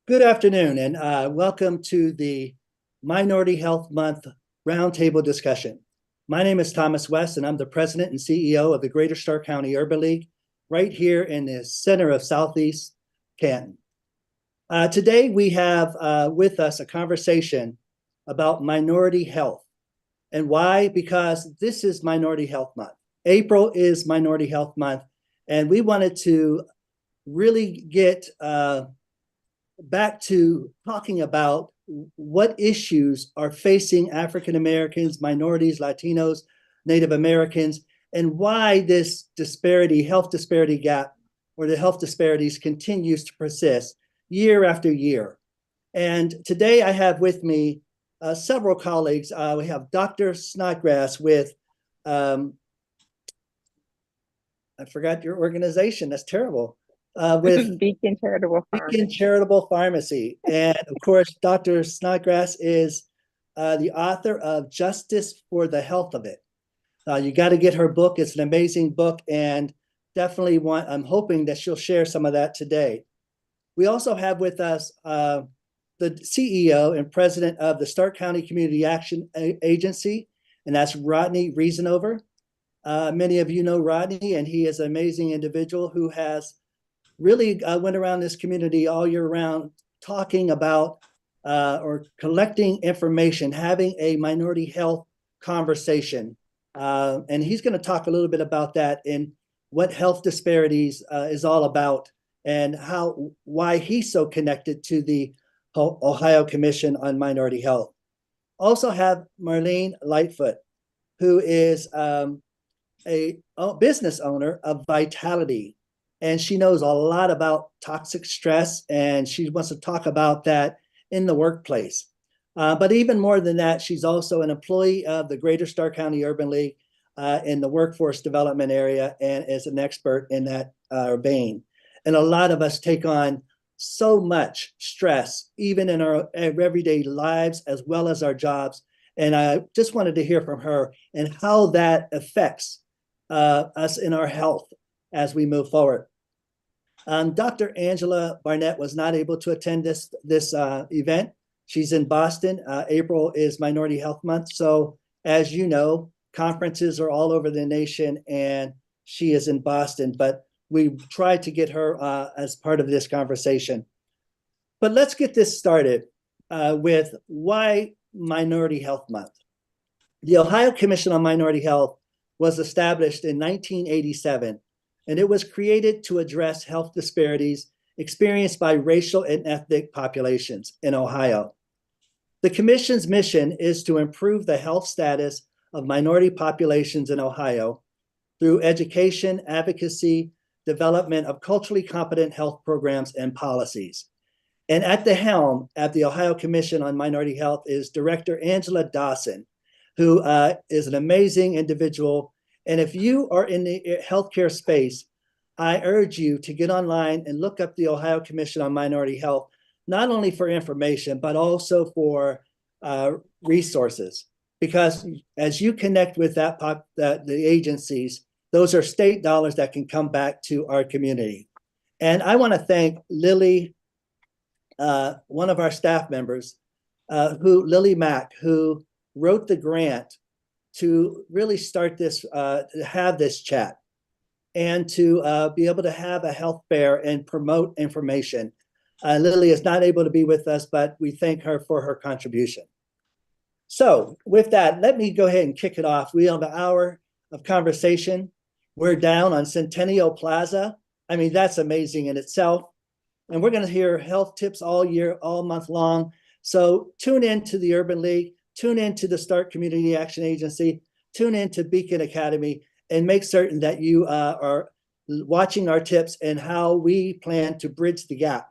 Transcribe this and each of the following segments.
Good afternoon, and welcome to the Minority Health Month Roundtable discussion. My name is Thomas West, and I'm the president and CEO of the Greater Stark County Urban League, right here in the center of Southeast Canton. Today, we have with us a conversation about minority health. And why? Because this is Minority Health Month. April is Minority Health Month, and we wanted to really get back to talking about what issues are facing African Americans, minorities, Latinos, Native Americans, and why this disparity, health disparity gap, or the health disparities continues to persist year after year. And today I have with me several colleagues. We have Dr. Snodgrass with, I forgot your organization, that's terrible. With Beacon Charitable Pharmacy. Beacon Charitable Pharmacy. And of course, Dr. Snodgrass is the author of Justice for the Health of It. You got to get her book. It's an amazing book, and definitely I'm hoping that she'll share some of that today. We also have with us the CEO and president of the Stark County Community Action Agency, and that's Rodney Reasonover. Many of you know Rodney, and he is an amazing individual who has really went around this community all year round talking about or collecting information, having a minority health conversation. And he's going to talk a little bit about that and what health disparities is all about and why he's so connected to the Ohio Commission on Minority Health. Also have Marlene Lightfoot, who is a business owner of Vitality. And she knows a lot about toxic stress, and she wants to talk about that in the workplace. But even more than that, she's also an employee of the Greater Stark County Urban League in the workforce development area and is an expert in that vein. And a lot of us take on so much stress, even in our everyday lives, as well as our jobs. And I just wanted to hear from her and how that affects us in our health as we move forward. Dr. Angela Barnett was not able to attend this event. She's in Boston. April is Minority Health Month. So as you know, conferences are all over the nation, and she is in Boston, but we tried to get her as part of this conversation. But let's get this started with why Minority Health Month. The Ohio Commission on Minority Health was established in 1987, and it was created to address health disparities experienced by racial and ethnic populations in Ohio. The Commission's mission is to improve the health status of minority populations in Ohio through education, advocacy, development of culturally competent health programs and policies. And at the helm at the Ohio Commission on Minority Health is Director Angela Dawson, who is an amazing individual. And if you are in the healthcare space, I urge you to get online and look up the Ohio Commission on Minority Health, not only for information, but also for resources. Because as you connect with the agencies, those are state dollars that can come back to our community. And I want to thank Lily, one of our staff members, Lily Mack, who wrote the grant to really start this, to have this chat and to be able to have a health fair and promote information. Lily is not able to be with us, but we thank her for her contribution. So with that, let me go ahead and kick it off. We have an hour of conversation. We're down on Centennial Plaza. I mean, that's amazing in itself. And we're going to hear health tips all year, all month long. So tune in to the Urban League, tune into the Stark Community Action Agency, tune into Beacon Academy, and make certain that you are watching our tips and how we plan to bridge the gap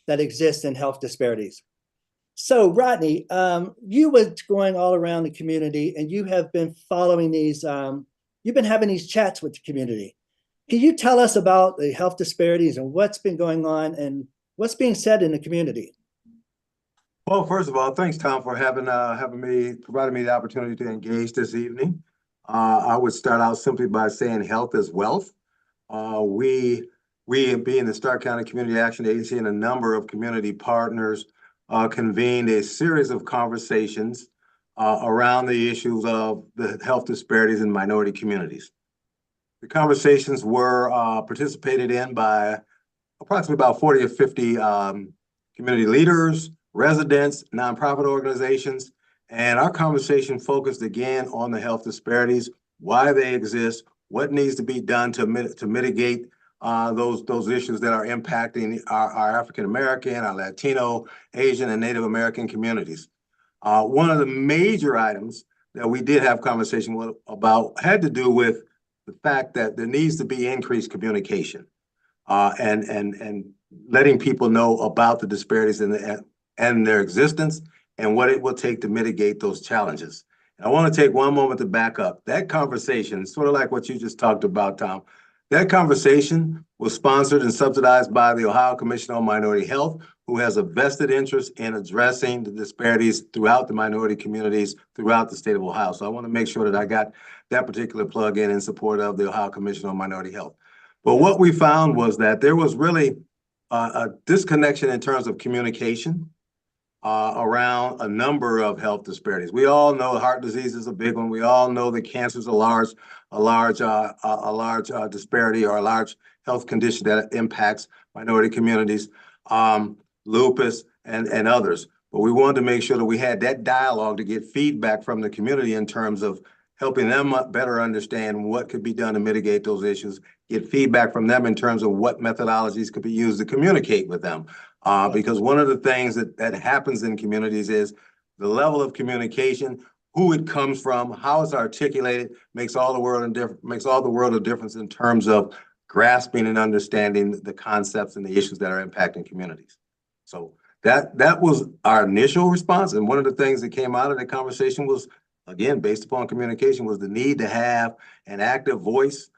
that exists in health disparities. So Rodney, you were going all around the community, and you have been following these, you've been having these chats with the community. Can you tell us about the health disparities and what's been going on and what's being said in the community? Well, first of all, thanks, Tom, for providing me the opportunity to engage this evening. I would start out simply by saying health is wealth. We we, being the Stark County Community Action Agency and a number of community partners, convened a series of conversations around the issues of the health disparities in minority communities. The conversations were participated in by approximately about 40 or 50 community leaders, residents, nonprofit organizations, and our conversation focused again on the health disparities, why they exist, what needs to be done to mitigate those issues that are impacting our African American, our Latino, Asian, and Native American communities. One of the major items that we did have conversation about had to do with the fact that there needs to be increased communication and letting people know about the disparities and their existence and what it will take to mitigate those challenges. And I want to take one moment to back up. That conversation, sort of like what you just talked about, Tom, that conversation was sponsored and subsidized by the Ohio Commission on Minority Health, who has a vested interest in addressing the disparities throughout the minority communities throughout the state of Ohio. So I want to make sure that I got that particular plug in support of the Ohio Commission on Minority Health. But what we found was that there was really a disconnection in terms of communication around a number of health disparities. We all know heart disease is a big one. We all know that cancer is a large disparity or a large health condition that impacts minority communities, lupus and others. But we wanted to make sure that we had that dialogue to get feedback from the community in terms of helping them better understand what could be done to mitigate those issues, get feedback from them in terms of what methodologies could be used to communicate with them. Because one of the things that happens in communities is the level of communication, who it comes from, how it's articulated, makes all the world of difference in terms of grasping and understanding the concepts and the issues that are impacting communities. So that was our initial response. And one of the things that came out of the conversation was, again, based upon communication, was the need to have an active voice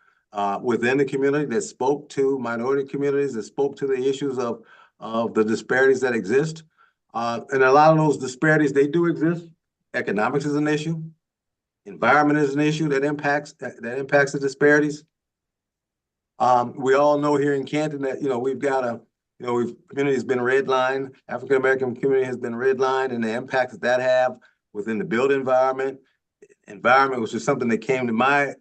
within the community that spoke to minority communities, that spoke to the issues of the disparities that exist. And a lot of those disparities, they do exist. Economics is an issue. Environment is an issue that impacts the disparities. We all know here in Canton that, we've got community has been redlined. African American community has been redlined, and the impacts that have within the built environment, which is something that came to my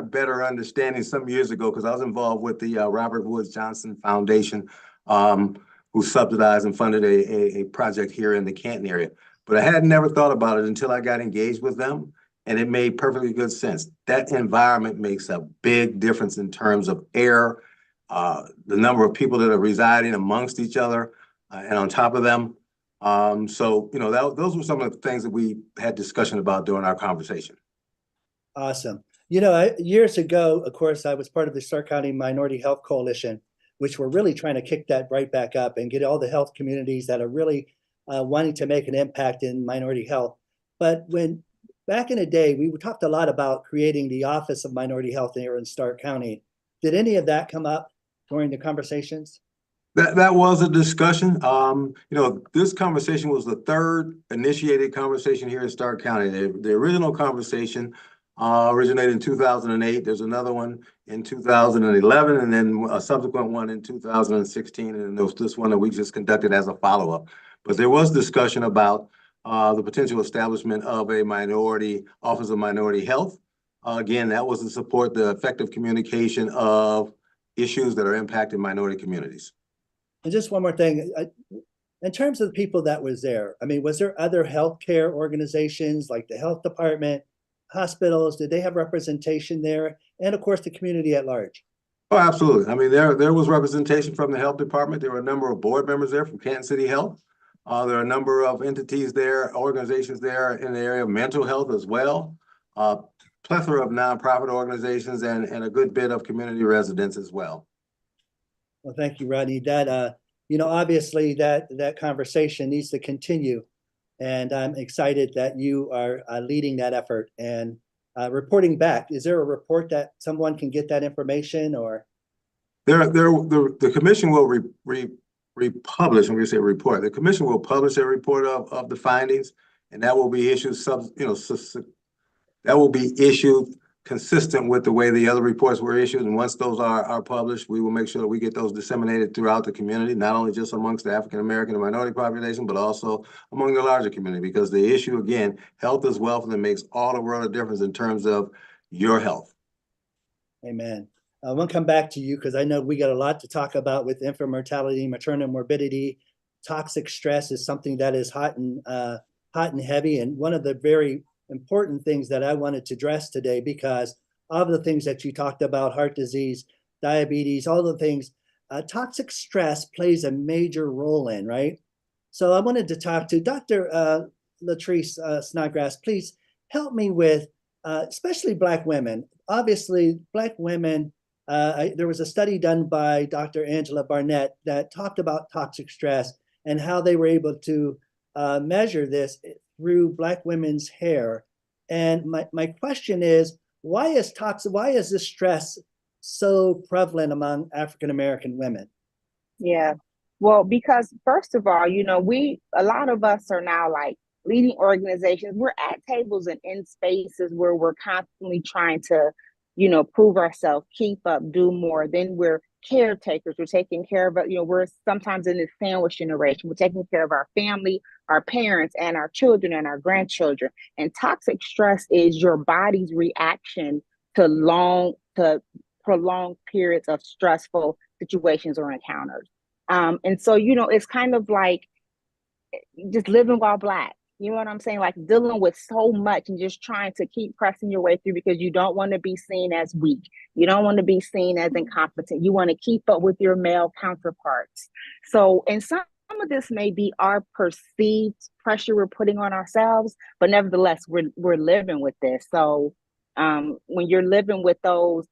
better understanding some years ago, because I was involved with the Robert Woods Johnson Foundation, who subsidized and funded a project here in the Canton area. But I had never thought about it until I got engaged with them, and it made perfectly good sense. That environment makes a big difference in terms of air, the number of people that are residing amongst each other, and on top of them. So, those were some of the things that we had discussion about during our conversation. Awesome. Years ago, of course, I was part of the Stark County Minority Health Coalition, which we're really trying to kick that right back up and get all the health communities that are really wanting to make an impact in minority health. But back in the day, we talked a lot about creating the Office of Minority Health here in Stark County. Did any of that come up during the conversations? That was a discussion. This conversation was the third initiated conversation here in Stark County. The original conversation originated in 2008. There's another one in 2011, and then a subsequent one in 2016, and there was this one that we just conducted as a follow-up. But there was discussion about the potential establishment of a minority Office of Minority Health. Again, that was to support the effective communication of issues that are impacting minority communities. And just one more thing, in terms of the people that was there, was there other healthcare organizations like the health department, hospitals? Did they have representation there? And of course, the community at large? Oh, absolutely. There was representation from the health department. There were a number of board members there from Kansas City Health. There are a number of entities there, organizations there in the area of mental health as well. Plethora of nonprofit organizations and a good bit of community residents as well. Well, thank you, Rodney. That obviously that conversation needs to continue, and I'm excited that you are leading that effort and reporting back. Is there a report that someone can get that information, or? The commission will republish. When we say report, the commission will publish a report of the findings, and that will be issued consistent with the way the other reports were issued. And once those are published, we will make sure that we get those disseminated throughout the community, not only just amongst the African American and minority population, but also among the larger community. Because the issue, again, health is wealth, and it makes all the world of difference in terms of your health. Amen. I want to come back to you because I know we got a lot to talk about with infant mortality, maternal morbidity. Toxic stress is something that is hot and heavy, and one of the very important things that I wanted to address today, because of the things that you talked about, heart disease, diabetes, all the things, toxic stress plays a major role in, right? So I wanted to talk to Dr. Latrice Snodgrass. Please help me with, especially Black women. Obviously, Black women, there was a study done by Dr. Angela Barnett that talked about toxic stress and how they were able to measure this through Black women's hair. And my question is, why is this stress so prevalent among African American women? Yeah. Well, because first of all, a lot of us are now like leading organizations. We're at tables and in spaces where we're constantly trying to, prove ourselves, keep up, do more. Then we're caretakers. We're taking care of, we're sometimes in this sandwich generation. We're taking care of our family, our parents, and our children and our grandchildren. And toxic stress is your body's reaction to prolonged periods of stressful situations or encounters. And so, it's kind of like just living while Black. You know what I'm saying? Like dealing with so much and just trying to keep pressing your way through because you don't want to be seen as weak. You don't want to be seen as incompetent. You want to keep up with your male counterparts. So, and some of this may be our perceived pressure we're putting on ourselves, but nevertheless, we're living with this. So, when you're living with those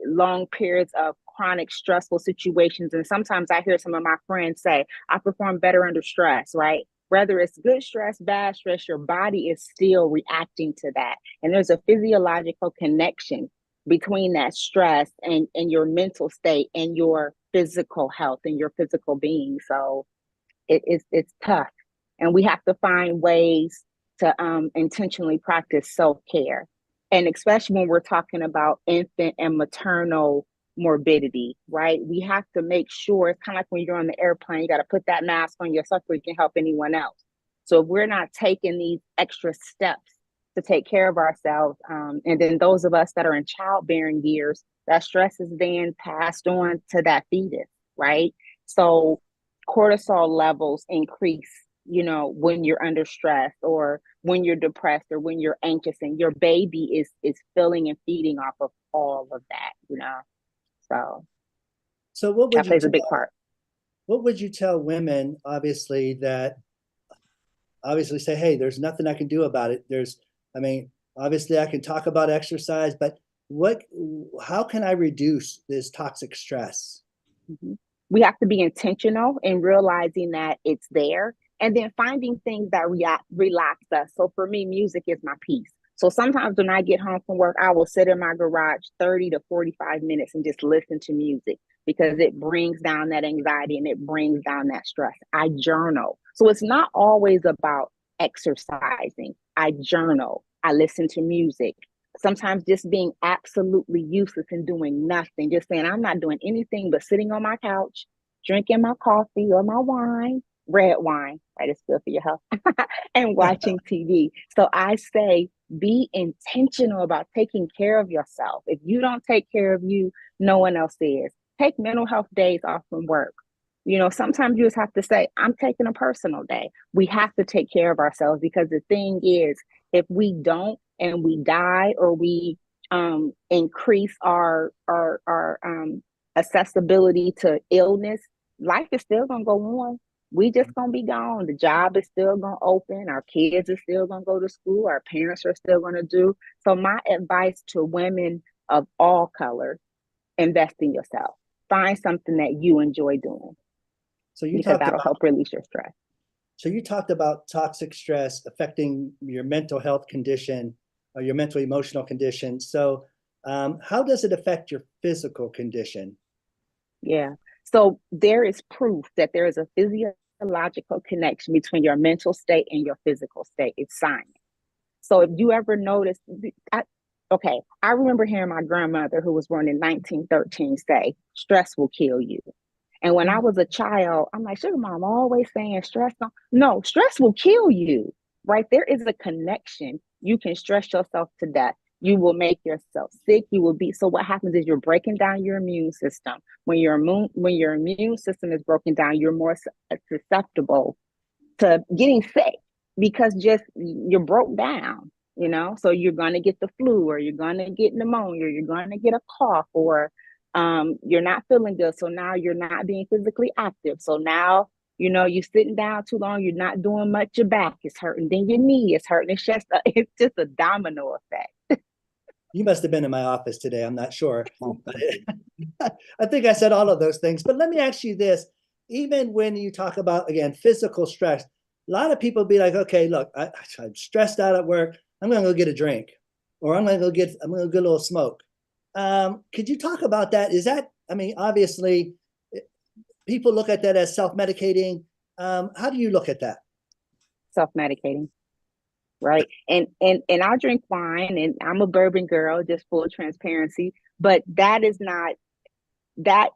long periods of chronic stressful situations, and sometimes I hear some of my friends say, I perform better under stress, right? Whether it's good stress, bad stress, your body is still reacting to that. And there's a physiological connection between that stress and your mental state and your physical health and your physical being. So it's tough. And we have to find ways to intentionally practice self-care. And especially when we're talking about infant and maternal morbidity, right? We have to make sure, it's kind of like when you're on the airplane, you got to put that mask on yourself so you can help anyone else. So if we're not taking these extra steps to take care of ourselves, and then those of us that are in childbearing years, that stress is then passed on to that fetus, right? So cortisol levels increase, when you're under stress or when you're depressed or when you're anxious, and your baby is filling and feeding off of all of that, So what that plays a big part. What would you tell women, obviously say, hey, there's nothing I can do about it. Obviously I can talk about exercise, but how can I reduce this toxic stress? Mm-hmm. We have to be intentional in realizing that it's there, and then finding things that relax us. So for me, music is my peace. So sometimes when I get home from work, I will sit in my garage 30 to 45 minutes and just listen to music because it brings down that anxiety and it brings down that stress. I journal. So it's not always about exercising. I journal. I listen to music. Sometimes just being absolutely useless and doing nothing, just saying, I'm not doing anything but sitting on my couch, drinking my coffee or my wine, red wine, right? It's good for your health, and watching TV. So I say, be intentional about taking care of yourself. If you don't take care of you, no one else is. Take mental health days off from work. Sometimes you just have to say, I'm taking a personal day. We have to take care of ourselves, because the thing is, if we don't and we die, or we increase our accessibility to illness, life is still going to go on. We just going to be gone. The job is still going to open. Our kids are still going to go to school. Our parents are still going to do. So my advice to women of all colors, invest in yourself. Find something that you enjoy doing. So that'll help release your stress. So you talked about toxic stress affecting your mental health condition or your mental emotional condition. So how does it affect your physical condition? Yeah. So there is proof that there is a physiological connection between your mental state and your physical state. It's science. So if you ever notice, Okay, I remember hearing my grandmother, who was born in 1913, say, stress will kill you. And when I was a child, I'm like, sugar mom always saying stress. No, stress will kill you, right? There is a connection. You can stress yourself to death. You will make yourself sick. You will be. So what happens is you're breaking down your immune system. When your immune system is broken down, you're more susceptible to getting sick because just you're broke down, so you're going to get the flu, or you're going to get pneumonia, or you're going to get a cough, or you're not feeling good, so now you're not being physically active, so now you're sitting down too long, you're not doing much, your back is hurting, then your knee is hurting. It's just a domino effect. You must have been in my office today. I'm not sure. I think I said all of those things. But let me ask you this. Even when you talk about, again, physical stress, a lot of people be like, okay, look, I'm stressed out at work. I'm going to go get a drink, or I'm going to go get a little smoke. Could you talk about that? I mean, obviously, people look at that as self-medicating. How do you look at that? Self-medicating. Right. And I drink wine, and I'm a bourbon girl, just full transparency. But that is not that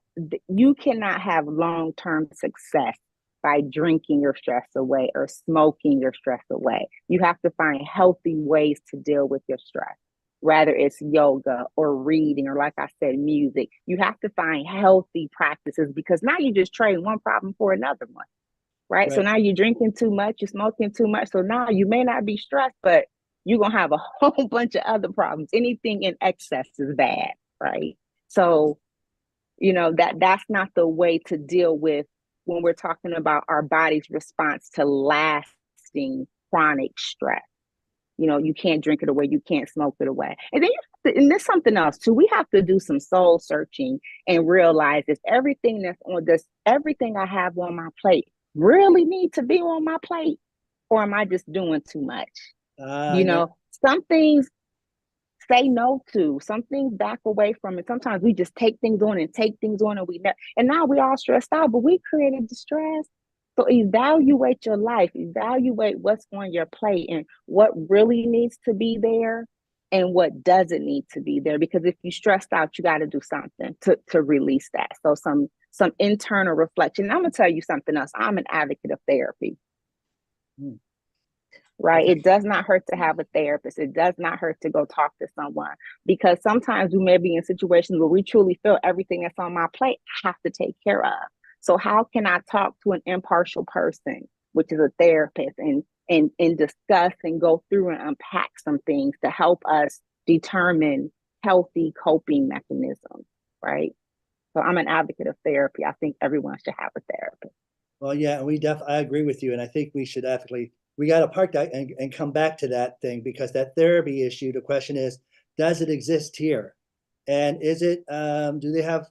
you cannot have long-term success by drinking your stress away or smoking your stress away. You have to find healthy ways to deal with your stress. Rather it's yoga or reading, or like I said, music. You have to find healthy practices, because now you just trade one problem for another one. Right? So now you're drinking too much, you're smoking too much. So now you may not be stressed, but you're going to have a whole bunch of other problems. Anything in excess is bad, right? So, that's not the way to deal with when we're talking about our body's response to lasting chronic stress. You can't drink it away, you can't smoke it away. And then and there's something else too. We have to do some soul searching and realize if everything everything I have on my plate really need to be on my plate, or am I just doing too much? Some things say no to, some things back away from it. Sometimes we just take things on and now we all stressed out, but we created the stress. So evaluate your life, evaluate what's on your plate and what really needs to be there and what doesn't need to be there. Because if you're stressed out, you got to do something to release that. So some internal reflection. I'm gonna tell you something else. I'm an advocate of therapy. Right? It does not hurt to have a therapist. It does not hurt to go talk to someone, because sometimes we may be in situations where we truly feel everything that's on my plate I have to take care of. So how can I talk to an impartial person, which is a therapist, and discuss and go through and unpack some things to help us determine healthy coping mechanisms, right? So I'm an advocate of therapy. I think everyone should have a therapist. Well, yeah, I agree with you. And I think we got to park that and come back to that thing, because that therapy issue, the question is, does it exist here? And is it, do they have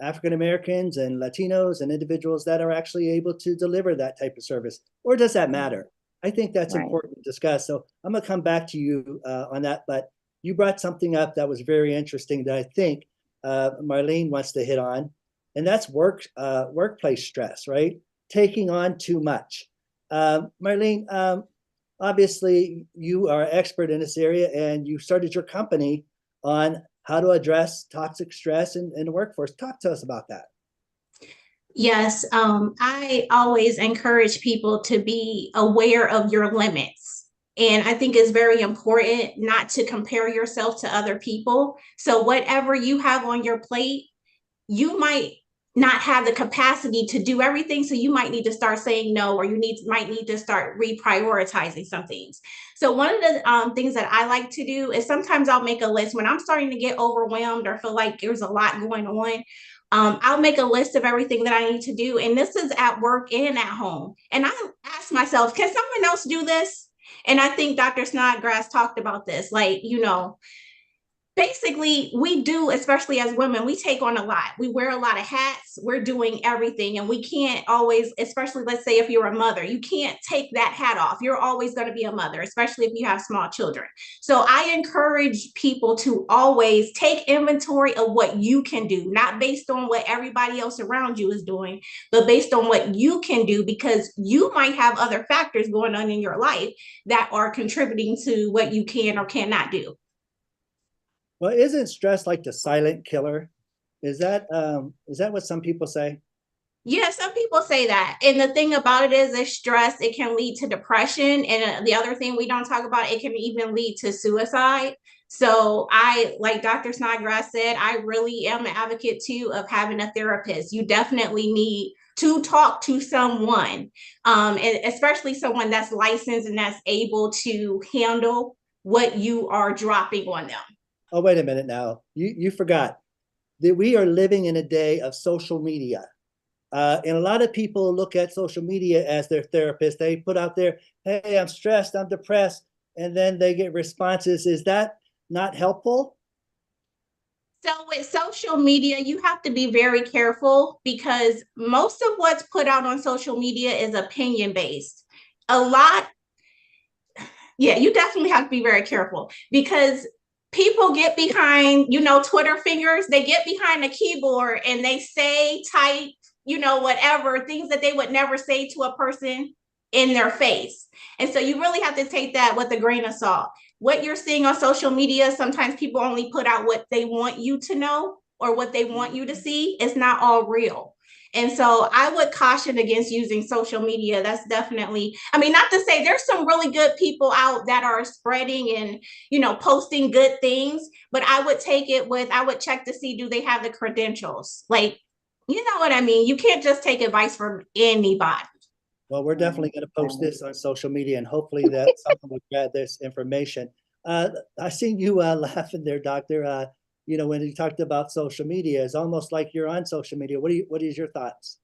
African Americans and Latinos and individuals that are actually able to deliver that type of service? Or does that matter? I think that's important to discuss. So I'm going to come back to you on that. But you brought something up that was very interesting that I think Marlene wants to hit on, and that's workplace stress, right? Taking on too much. Marlene, obviously you are an expert in this area, and you started your company on how to address toxic stress in the workforce. Talk to us about that. Yes, I always encourage people to be aware of your limits. And I think it's very important not to compare yourself to other people. So whatever you have on your plate, you might not have the capacity to do everything. So you might need to start saying no, or might need to start reprioritizing some things. So one of the things that I like to do is sometimes I'll make a list when I'm starting to get overwhelmed or feel like there's a lot going on. I'll make a list of everything that I need to do. And this is at work and at home. And I ask myself, can someone else do this? And I think Dr. Snodgrass talked about this, basically we do, especially as women, we take on a lot. We wear a lot of hats. We're doing everything. And we can't always, especially let's say if you're a mother, you can't take that hat off. You're always going to be a mother, especially if you have small children. So I encourage people to always take inventory of what you can do, not based on what everybody else around you is doing, but based on what you can do, because you might have other factors going on in your life that are contributing to what you can or cannot do. Well, isn't stress like the silent killer? Is that what some people say? Yeah, some people say that. And the thing about it is that stress, it can lead to depression. And the other thing we don't talk about, it can even lead to suicide. So like Dr. Snodgrass said, I really am an advocate too of having a therapist. You definitely need to talk to someone, and especially someone that's licensed and that's able to handle what you are dropping on them. Oh, wait a minute now. You forgot that we are living in a day of social media. And a lot of people look at social media as their therapist. They put out there, hey, I'm stressed, I'm depressed, and then they get responses. Is that not helpful? So with social media, you have to be very careful because most of what's put out on social media is opinion based. A lot, yeah, you definitely have to be very careful because people get behind, Twitter fingers, they get behind the keyboard and they say, type, whatever, things that they would never say to a person in their face. And so you really have to take that with a grain of salt. What you're seeing on social media, sometimes people only put out what they want you to know or what they want you to see. It's not all real. And so I would caution against using social media. That's definitely, I mean, not to say there's some really good people out that are spreading and, posting good things, but I would I would check to see, do they have the credentials? Like, you know what I mean? You can't just take advice from anybody. Well, we're definitely going to post this on social media, and hopefully that someone will grab this information. I seen you laughing there, Doctor. When you talked about social media, it's almost like you're on social media. What is your thoughts?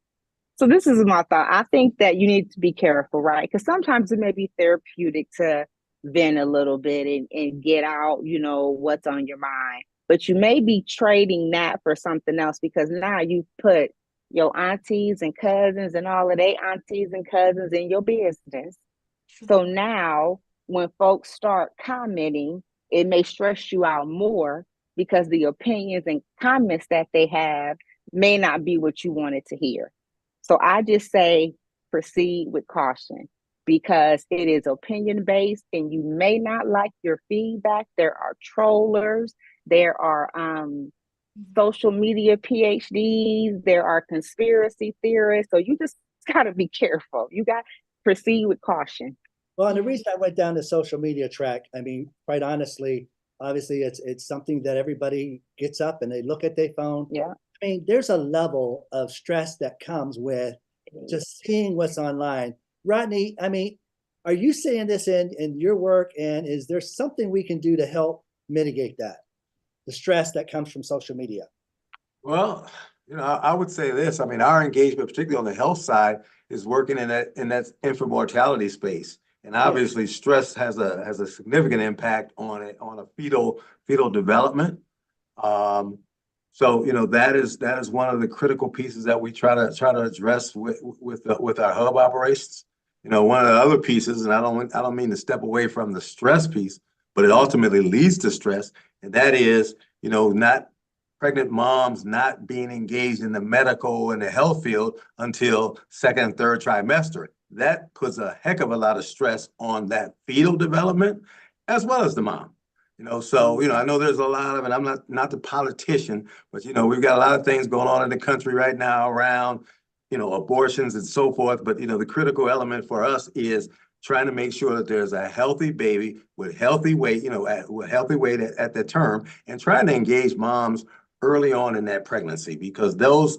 So this is my thought. I think that you need to be careful, right? Because sometimes it may be therapeutic to vent a little bit and get out, what's on your mind. But you may be trading that for something else because now you put your aunties and cousins and all of their aunties and cousins in your business. So now when folks start commenting, it may stress you out more because the opinions and comments that they have may not be what you wanted to hear. So I just say proceed with caution because it is opinion based and you may not like your feedback. There are trollers, there are social media PhDs, there are conspiracy theorists. So you just got to be careful. You got to proceed with caution. Well, and the reason I went down the social media track, I mean, quite honestly, obviously it's something that everybody gets up and they look at their phone. Yeah. I mean, there's a level of stress that comes with just seeing what's online. Rodney, I mean, are you seeing this in your work? And is there something we can do to help mitigate that, the stress that comes from social media? Well, I would say this. I mean, our engagement, particularly on the health side, is working in that infant mortality space. And obviously, stress has a significant impact on a fetal development. So that is one of the critical pieces that we try to address with our hub operations. One of the other pieces, and I don't mean to step away from the stress piece, but it ultimately leads to stress, and that is not pregnant moms not being engaged in the medical and the health field until second and third trimester. That puts a heck of a lot of stress on that fetal development as well as the mom. So I know there's a lot of, and I'm not the politician, but we've got a lot of things going on in the country right now around abortions and so forth. But the critical element for us is trying to make sure that there's a healthy baby with healthy weight, with healthy weight at the term, and trying to engage moms early on in that pregnancy because those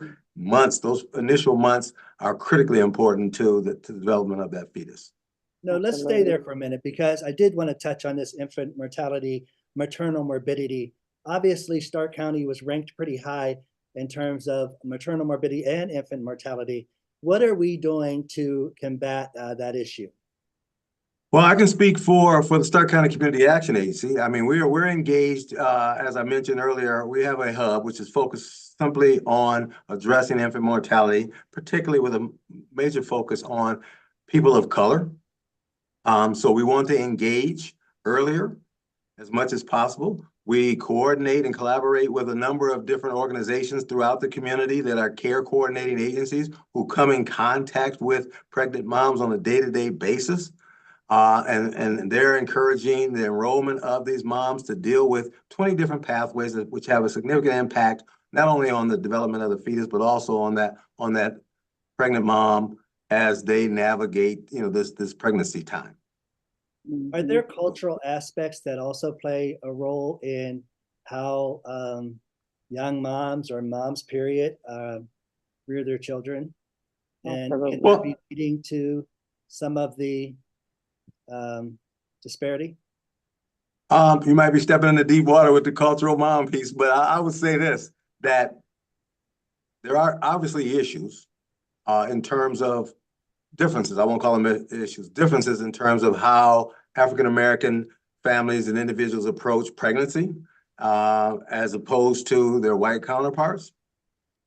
initial months are critically important to the development of that fetus. No, let's stay there for a minute because I did want to touch on this infant mortality, maternal morbidity. Obviously, Stark County was ranked pretty high in terms of maternal morbidity and infant mortality. What are we doing to combat that issue? Well, I can speak for the Stark County Community Action Agency. I mean, we're engaged, as I mentioned earlier, we have a hub which is focused simply on addressing infant mortality, particularly with a major focus on people of color. So we want to engage earlier as much as possible. We coordinate and collaborate with a number of different organizations throughout the community that are care coordinating agencies who come in contact with pregnant moms on a day-to-day basis. And they're encouraging the enrollment of these moms to deal with 20 different pathways which have a significant impact, not only on the development of the fetus, but also on that pregnant mom as they navigate, this pregnancy time. Are there cultural aspects that also play a role in how young moms or moms, period, rear their children? And can that be leading to some of the disparity? You might be stepping into deep water with the cultural mom piece, but I would say this, that there are obviously issues in terms of differences. I won't call them issues, differences in terms of how African-American families and individuals approach pregnancy as opposed to their white counterparts.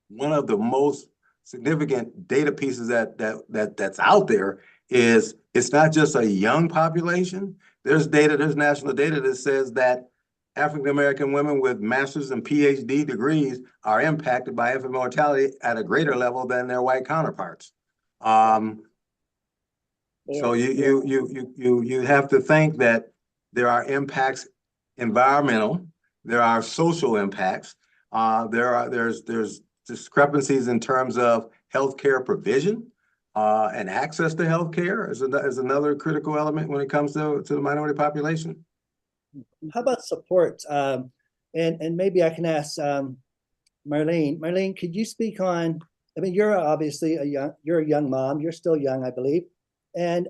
One of the most significant data pieces that's out there is it's not just a young population. There's national data that says that African-American women with master's and PhD degrees are impacted by infant mortality at a greater level than their white counterparts. So you have to think that there are impacts, environmental, there are social impacts, there's discrepancies in terms of healthcare provision and access to healthcare is another critical element when it comes to the minority population. How about support? And maybe I can ask Marlene. Marlene, could you speak on? I mean, you're obviously you're a young mom. You're still young, I believe, and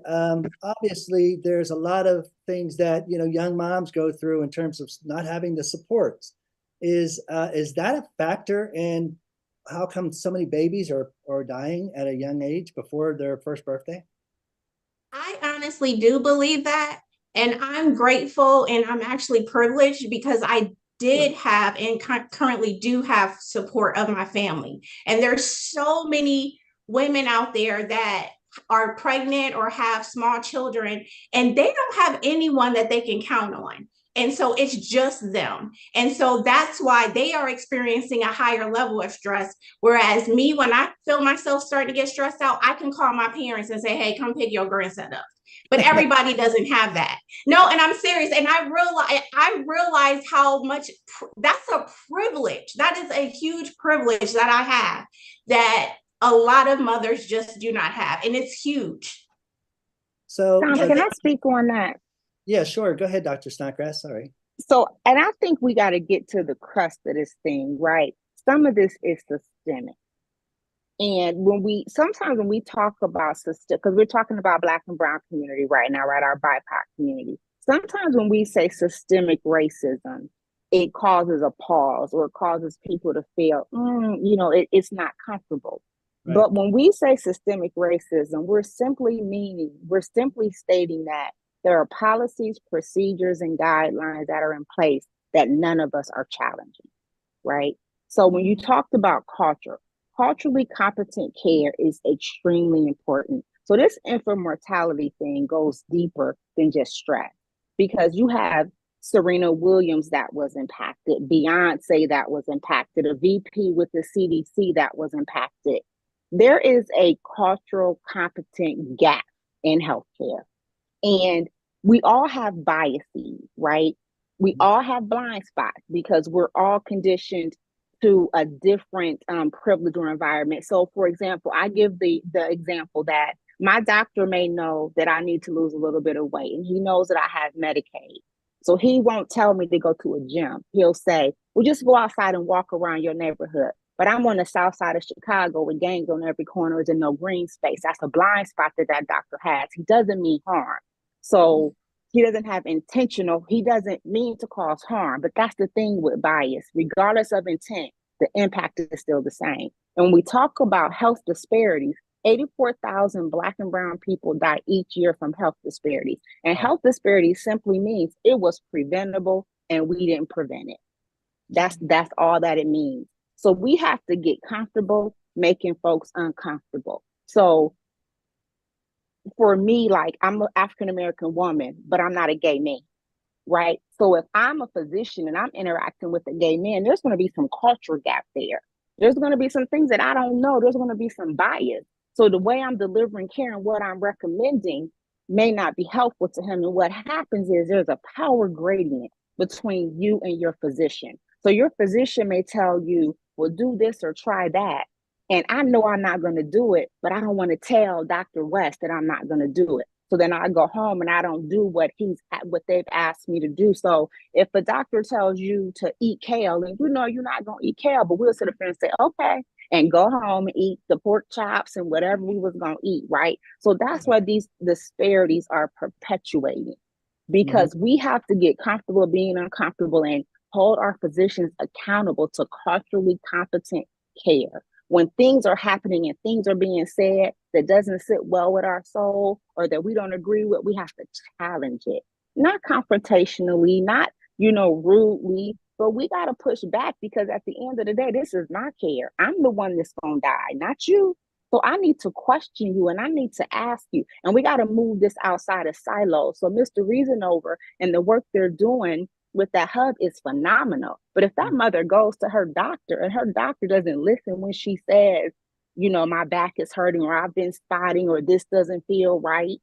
obviously there's a lot of things that young moms go through in terms of not having the supports. Is that a factor in how come so many babies are dying at a young age before their first birthday? I honestly do believe that. And I'm grateful and I'm actually privileged because I did have and currently do have support of my family. And there's so many women out there that are pregnant or have small children and they don't have anyone that they can count on. And so it's just them. And so that's why they are experiencing a higher level of stress. Whereas me, when I feel myself starting to get stressed out, I can call my parents and say, hey, come pick your grandson up. But everybody doesn't have that. No, and I'm serious. And I realize how much that's a privilege. That is a huge privilege that I have that a lot of mothers just do not have. And it's huge. So can I speak on that? Yeah, sure. Go ahead, Dr. Snodgrass. Sorry. So, and I think we got to get to the crust of this thing, right? Some of this is systemic. And sometimes when we talk about system, because we're talking about Black and Brown community right now, right? Our BIPOC community. Sometimes when we say systemic racism, it causes a pause or it causes people to feel, it's not comfortable. Right. But when we say systemic racism, we're simply stating that there are policies, procedures, and guidelines that are in place that none of us are challenging, right? So when you talked about culturally competent care is extremely important. So this infant mortality thing goes deeper than just stress because you have Serena Williams that was impacted, Beyonce that was impacted, a VP with the CDC that was impacted. There is a cultural competent gap in healthcare. And we all have biases, right? We all have blind spots because we're all conditioned to a different privilege or environment. So for example, I give the example that my doctor may know that I need to lose a little bit of weight and he knows that I have Medicaid. So he won't tell me to go to a gym. He'll say, well, just go outside and walk around your neighborhood. But I'm on the south side of Chicago with gangs on every corner and no green space. That's a blind spot that doctor has. He doesn't mean harm. So he doesn't he doesn't mean to cause harm, but that's the thing with bias. Regardless of intent, the impact is still the same. And when we talk about health disparities, 84,000 Black and Brown people die each year from health disparities. And health disparities simply means it was preventable and we didn't prevent it. That's all that it means. So we have to get comfortable making folks uncomfortable. So for me, like I'm an African-American woman, but I'm not a gay man, right? So if I'm a physician and I'm interacting with a gay man, there's going to be some culture gap there. There's going to be some things that I don't know. There's going to be some bias. So the way I'm delivering care and what I'm recommending may not be helpful to him. And what happens is there's a power gradient between you and your physician. So your physician may tell you, well, do this or try that. And I know I'm not going to do it, but I don't want to tell Dr. West that I'm not going to do it. So then I go home and I don't do what they've asked me to do. So if a doctor tells you to eat kale, and you know you're not going to eat kale, but we'll sit up there and say, okay, and go home and eat the pork chops and whatever we was going to eat, right? So that's why these disparities are perpetuating, because we have to get comfortable being uncomfortable and hold our physicians accountable to culturally competent care. When things are happening and things are being said that doesn't sit well with our soul or that we don't agree with, we have to challenge it. Not confrontationally, not, rudely, but we got to push back, because at the end of the day, this is my care. I'm the one that's going to die, not you. So I need to question you and I need to ask you. And we got to move this outside of silos. So Mr. Reasonover and the work they're doing with that hub is phenomenal. But if that mother goes to her doctor and her doctor doesn't listen when she says, my back is hurting or I've been spotting or this doesn't feel right,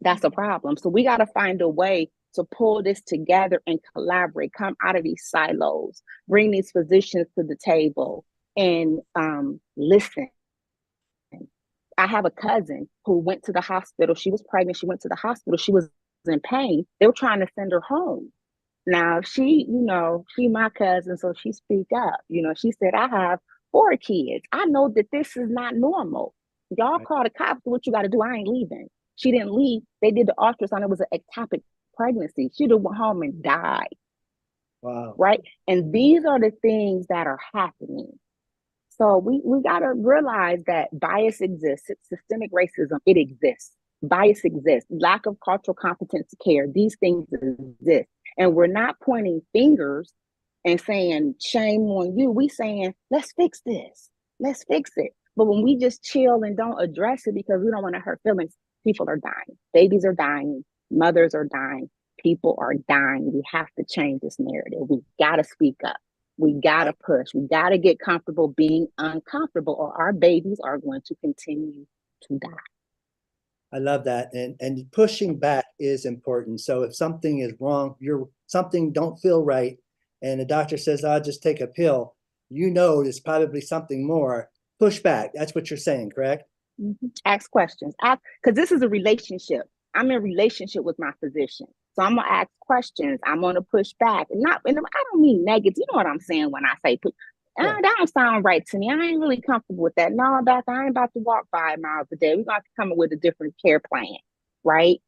that's a problem. So we got to find a way to pull this together and collaborate, come out of these silos, bring these physicians to the table and listen. I have a cousin who went to the hospital. She was pregnant. She went to the hospital. She was in pain. They were trying to send her home. Now she my cousin, so she speak up. She said, I have 4 kids. I know that this is not normal. Y'all call the cops. What you got to do? I ain't leaving. She didn't leave. They did the ultrasound. It was an ectopic pregnancy. She'd have went home and died. Wow. Right. And these are the things that are happening. So we got to realize that bias exists. Systemic racism, it exists. Bias exists. Lack of cultural competence to care. These things exist. And we're not pointing fingers and saying, shame on you. We saying, let's fix this. Let's fix it. But when we just chill and don't address it because we don't want to hurt feelings, people are dying. Babies are dying. Mothers are dying. People are dying. We have to change this narrative. We got to speak up. We got to push. We got to get comfortable being uncomfortable, or our babies are going to continue to die. I love that. And pushing back is important. So if something is wrong, something don't feel right, and the doctor says, I'll just take a pill, there's probably something more. Push back. That's what you're saying, correct? Mm-hmm. Ask questions. Because this is a relationship. I'm in a relationship with my physician. So I'm going to ask questions. I'm going to push back. And I don't mean negative. You know what I'm saying when I say push. Yeah. That don't sound right to me. I ain't really comfortable with that. No, Beth, I ain't about to walk 5 miles a day. We're going to have to come up with a different care plan, right?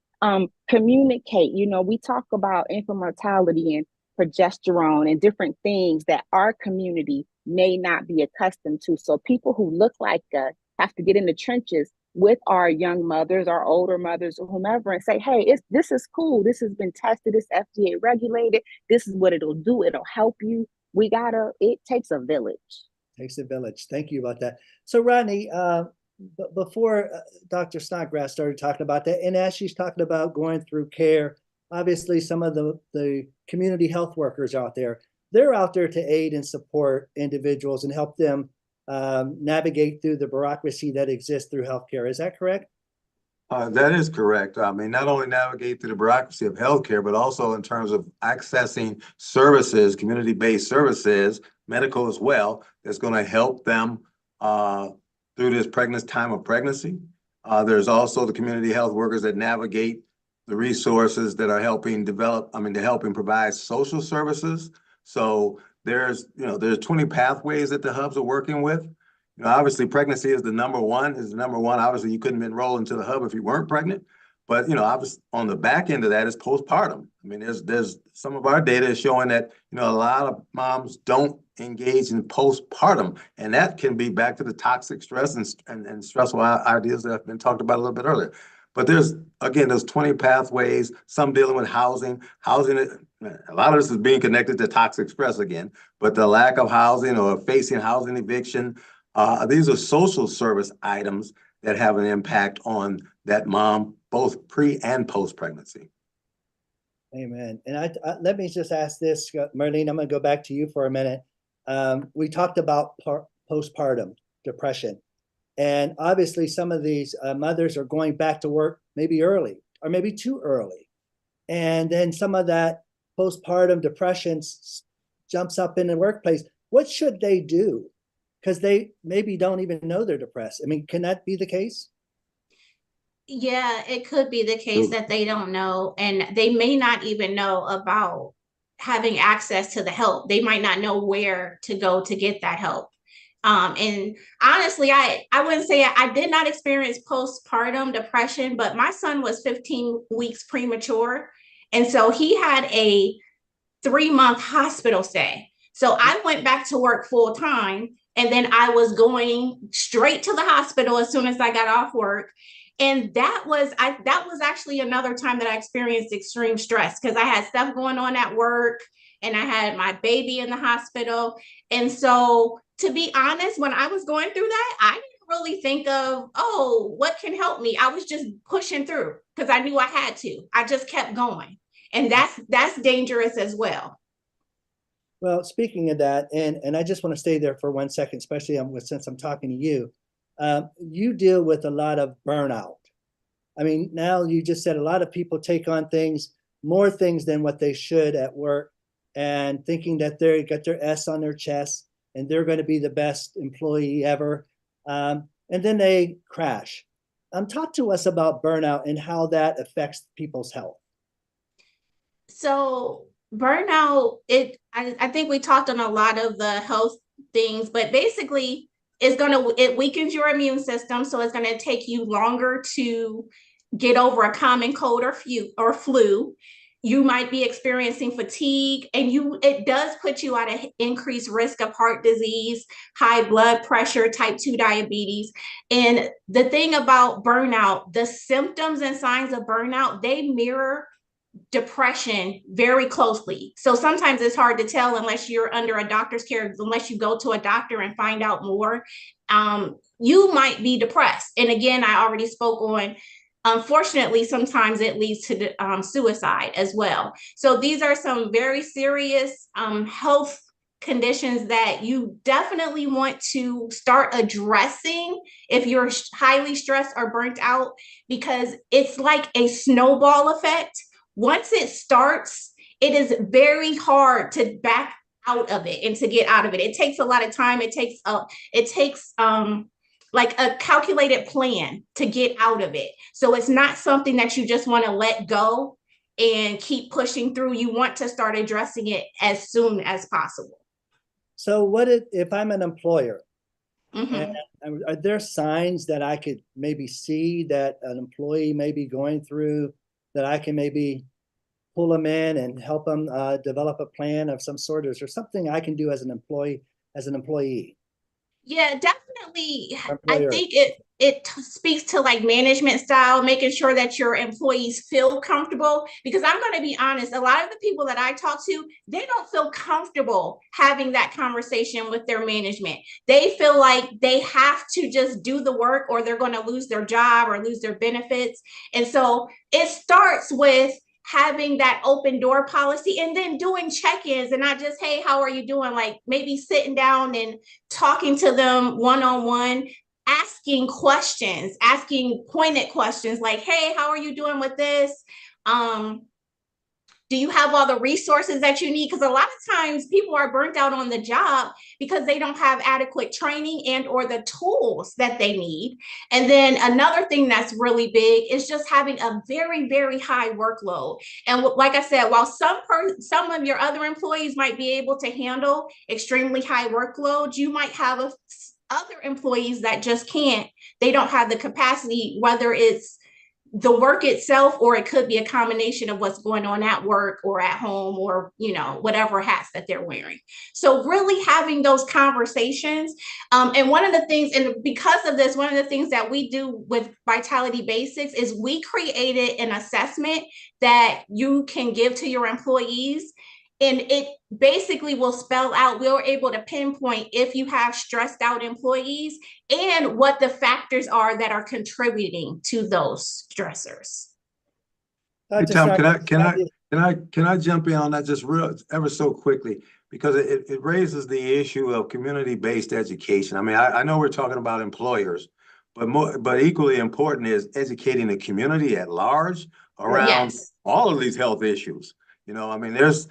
Communicate. We talk about infant mortality and progesterone and different things that our community may not be accustomed to. So people who look like us have to get in the trenches with our young mothers, our older mothers, or whomever, and say, hey, this is cool. This has been tested. It's FDA regulated. This is what it'll do. It'll help you. It takes a village. Takes a village. Thank you about that. So Rodney, before Dr. Snodgrass started talking about that, and as she's talking about going through care, obviously some of the community health workers out there, they're out there to aid and support individuals and help them navigate through the bureaucracy that exists through healthcare. Is that correct? That is correct. I mean, not only navigate through the bureaucracy of healthcare, but also in terms of accessing services, community-based services, medical as well, that's going to help them through this time of pregnancy. There's also the community health workers that navigate the resources that are helping provide social services. So there's 20 pathways that the hubs are working with. Obviously pregnancy is the number one. Obviously you couldn't enroll into the hub if you weren't pregnant. But, obviously on the back end of that is postpartum. I mean, there's some of our data is showing that, a lot of moms don't engage in postpartum, and that can be back to the toxic stress and stressful ideas that have been talked about a little bit earlier. But there's 20 pathways, some dealing with housing. A lot of this is being connected to toxic stress again, but the lack of housing or facing housing eviction, these are social service items that have an impact on that mom, both pre and post pregnancy. Amen. And let me just ask this, Marlene, I'm going to go back to you for a minute. We talked about postpartum depression, and obviously some of these mothers are going back to work maybe early or maybe too early. And then some of that postpartum depression jumps up in the workplace. What should they do? Because they maybe don't even know they're depressed. I mean, can that be the case? Yeah, it could be the case that they don't know, and they may not even know about having access to the help. They might not know where to go to get that help. And honestly, I wouldn't say I did not experience postpartum depression, but my son was 15 weeks premature. And so he had a 3-month hospital stay. So I went back to work full time, and then I was going straight to the hospital as soon as I got off work. And that was actually another time that I experienced extreme stress because I had stuff going on at work and I had my baby in the hospital. And so to be honest, when I was going through that, I didn't really think of, oh, what can help me? I was just pushing through because I knew I had to. I just kept going. And that's dangerous as well. Well, speaking of that, and I just want to stay there for 1 second, especially since I'm talking to you. You deal with a lot of burnout. I mean, now you just said a lot of people take on more things than what they should at work, and thinking that they got their S on their chest and they're going to be the best employee ever. And then they crash. Talk to us about burnout and how that affects people's health. So burnout, I think we talked on a lot of the health things, but basically it weakens your immune system. So it's gonna take you longer to get over a common cold or flu. You might be experiencing fatigue, and it does put you at an increased risk of heart disease, high blood pressure, type 2 diabetes. And the thing about burnout, the symptoms and signs of burnout, they mirror depression very closely. So sometimes it's hard to tell unless you're under a doctor's care, unless you go to a doctor and find out more. You might be depressed. And again, I already spoke on, unfortunately, sometimes it leads to suicide as well. So these are some very serious health conditions that you definitely want to start addressing if you're highly stressed or burnt out, because it's like a snowball effect. Once it starts, it is very hard to back out of it and to get out of it. It takes a lot of time. It takes like a calculated plan to get out of it. So it's not something that you just want to let go and keep pushing through. You want to start addressing it as soon as possible. So what if I'm an employer? Mm-hmm. And are there signs that I could maybe see that an employee may be going through, that I can maybe pull them in and help them develop a plan of some sort? Is there something I can do as an employee? Yeah, definitely. I think it speaks to like management style, making sure that your employees feel comfortable. Because I'm going to be honest, a lot of the people that I talk to, they don't feel comfortable having that conversation with their management. They feel like they have to just do the work or they're going to lose their job or lose their benefits. And so it starts with having that open door policy and then doing check-ins and not just, hey, how are you doing? Like maybe sitting down and talking to them one-on-one, asking pointed questions like, hey, how are you doing with this? Do you have all the resources that you need? Because a lot of times people are burnt out on the job because they don't have adequate training and or the tools that they need. And then another thing that's really big is just having a very, very high workload. And like I said, while some of your other employees might be able to handle extremely high workloads, you might have other employees that just can't. They don't have the capacity, whether it's the work itself, or it could be a combination of what's going on at work or at home, or, whatever hats that they're wearing. So really having those conversations. And one of the things, and because of this, one of the things that we do with Vitality Basics is we created an assessment that you can give to your employees. And it basically will spell out, we're able to pinpoint if you have stressed out employees and what the factors are that are contributing to those stressors. Hey, Tom, can I jump in on that just ever so quickly? Because it raises the issue of community-based education. I mean, I know we're talking about employers, but equally important is educating the community at large around Yes. all of these health issues. You know, I mean, there's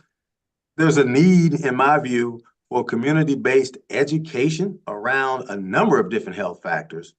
a need, in my view, for community-based education around a number of different health factors.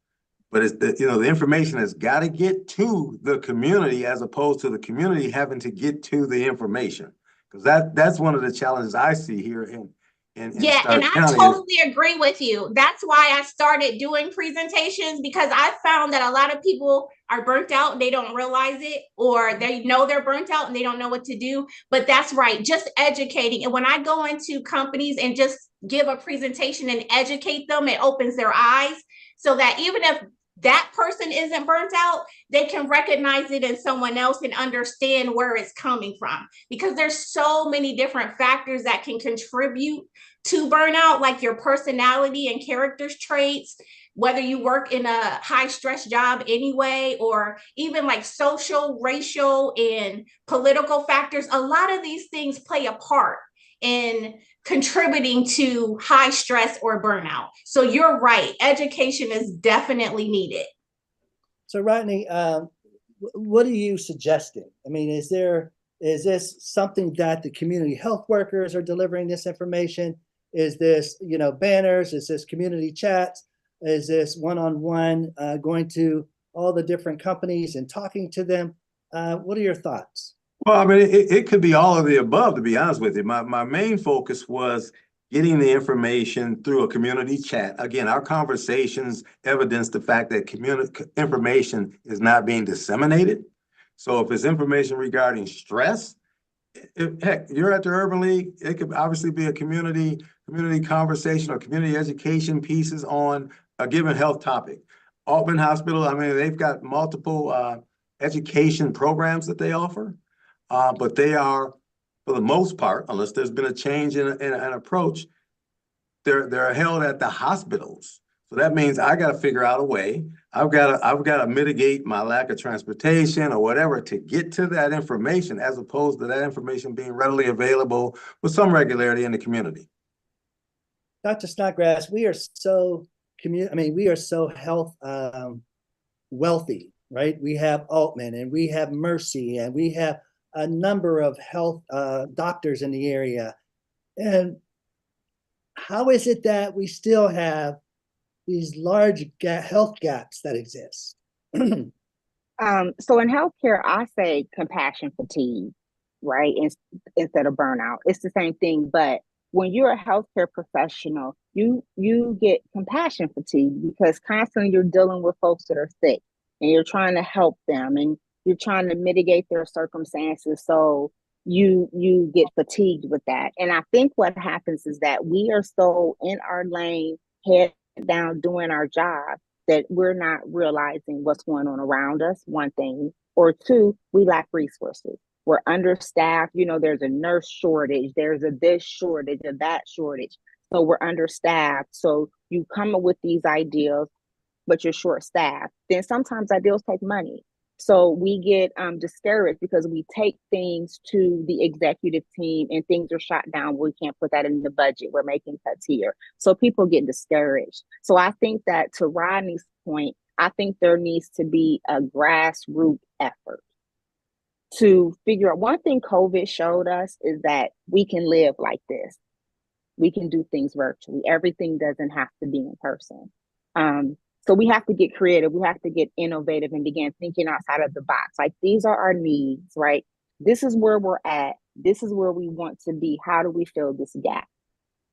But it's the information has got to get to the community as opposed to the community having to get to the information. Because that's one of the challenges I see here in Yeah, and Stark I County. totally agree with you. That's why I started doing presentations, because I found that a lot of people are burnt out and they don't realize it, or they know they're burnt out and they don't know what to do. But that's right, just educating. And when I go into companies and just give a presentation and educate them, it opens their eyes so that even if that person isn't burnt out, they can recognize it in someone else and understand where it's coming from. Because there's so many different factors that can contribute to burnout, like your personality and character's traits, whether you work in a high stress job anyway, or even like social, racial, and political factors. A lot of these things play a part in contributing to high stress or burnout. So you're right, education is definitely needed. So Rodney, what are you suggesting? I mean, is this something that the community health workers are delivering this information? Is this, banners? Is this community chats? Is this one-on-one going to all the different companies and talking to them? What are your thoughts? Well, I mean, it could be all of the above, to be honest with you. My main focus was getting the information through a community chat. Again, our conversations evidence the fact that community information is not being disseminated. So if it's information regarding stress, heck, you're at the Urban League, it could obviously be a community conversation or community education pieces on a given health topic. Altman Hospital, I mean, they've got multiple education programs that they offer. But they are, for the most part, unless there's been a change in an approach, they're held at the hospitals. So that means I got to figure out a way. I've got to mitigate my lack of transportation or whatever to get to that information, as opposed to that information being readily available with some regularity in the community. Dr. Snodgrass, we are so health wealthy, right? We have Altman and we have Mercy and we have a number of health doctors in the area. And how is it that we still have these large health gaps that exist? So in healthcare, I say compassion fatigue, right? Instead of burnout. It's the same thing, but when you're a healthcare professional, you get compassion fatigue because constantly you're dealing with folks that are sick and you're trying to help them and you're trying to mitigate their circumstances. So you get fatigued with that. And I think what happens is that we are so in our lane, head down, doing our job, that we're not realizing what's going on around us, one thing, or two, we lack resources. We're understaffed. There's a nurse shortage. There's a this shortage, a that shortage. So we're understaffed. So you come up with these ideas, but you're short staffed. Then sometimes ideas take money. So we get discouraged because we take things to the executive team and things are shot down. We can't put that in the budget. We're making cuts here. So people get discouraged. So I think that, to Rodney's point, I think there needs to be a grassroots effort to figure out. One thing COVID showed us is that we can live like this. We can do things virtually. Everything doesn't have to be in person. So we have to get creative. We have to get innovative and begin thinking outside of the box. Like, these are our needs, right? This is where we're at. This is where we want to be. How do we fill this gap?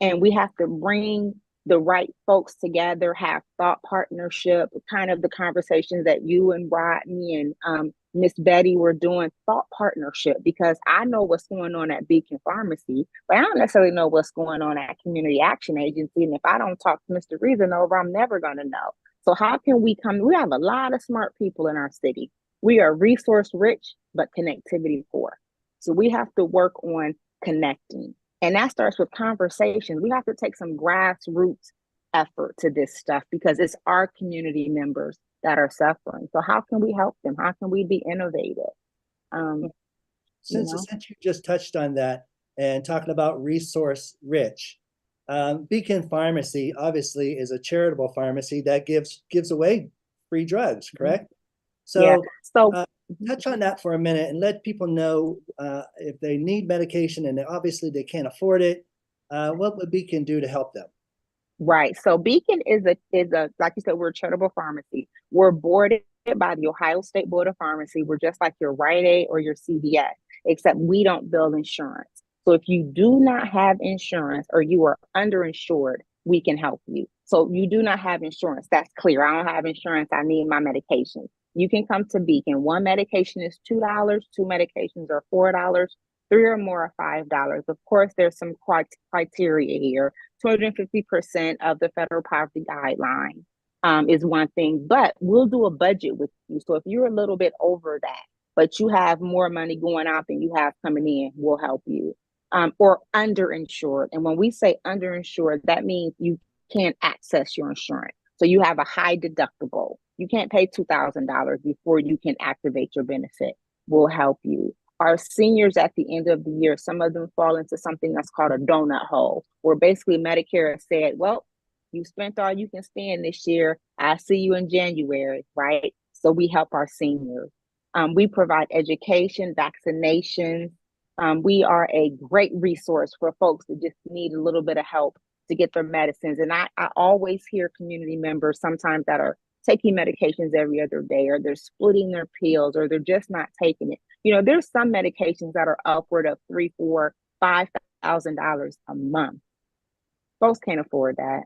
And we have to bring the right folks together, have thought partnership, kind of the conversations that you and Rodney and Miss Betty were doing, thought partnership, because I know what's going on at Beacon Pharmacy, but I don't necessarily know what's going on at Community Action Agency. And if I don't talk to Mr. Reasonover, I'm never going to know. So how can we we have a lot of smart people in our city. We are resource rich, but connectivity poor. So we have to work on connecting. And that starts with conversations. We have to take some grassroots effort to this stuff because it's our community members that are suffering. So how can we help them? How can we be innovative? Since you just touched on that and talking about resource rich, Beacon Pharmacy obviously is a charitable pharmacy that gives away free drugs, correct? Yeah. So So touch on that for a minute and let people know if they need medication and obviously they can't afford it, what would Beacon do to help them? right. So Beacon is a like you said, we're a charitable pharmacy. We're boarded by the Ohio State Board of Pharmacy. We're just like your Rite Aid or your CVS, except we don't bill insurance. So if you do not have insurance or you are underinsured, we can help you. So you do not have insurance. That's clear. I don't have insurance. I need my medication. You can come to Beacon. One medication is $2. Two medications are $4. Three or more are $5. Of course, there's some criteria here. 250% of the federal poverty guideline is one thing, but we'll do a budget with you. So if you're a little bit over that, but you have more money going out than you have coming in, we'll help you. Or underinsured. And when we say underinsured, that means you can't access your insurance. So you have a high deductible. You can't pay $2,000 before you can activate your benefit. We'll help you. Our seniors at the end of the year, some of them fall into something that's called a donut hole, where basically Medicare has said, well, you spent all you can spend this year. I'll see you in January, right? So we help our seniors. We provide education, vaccinations. We are a great resource for folks that just need a little bit of help to get their medicines. And I always hear community members sometimes that are taking medications every other day, or they're splitting their pills, or they're just not taking it. You know, there's some medications that are upward of $3,000, $4,000, $5,000 a month. Folks can't afford that.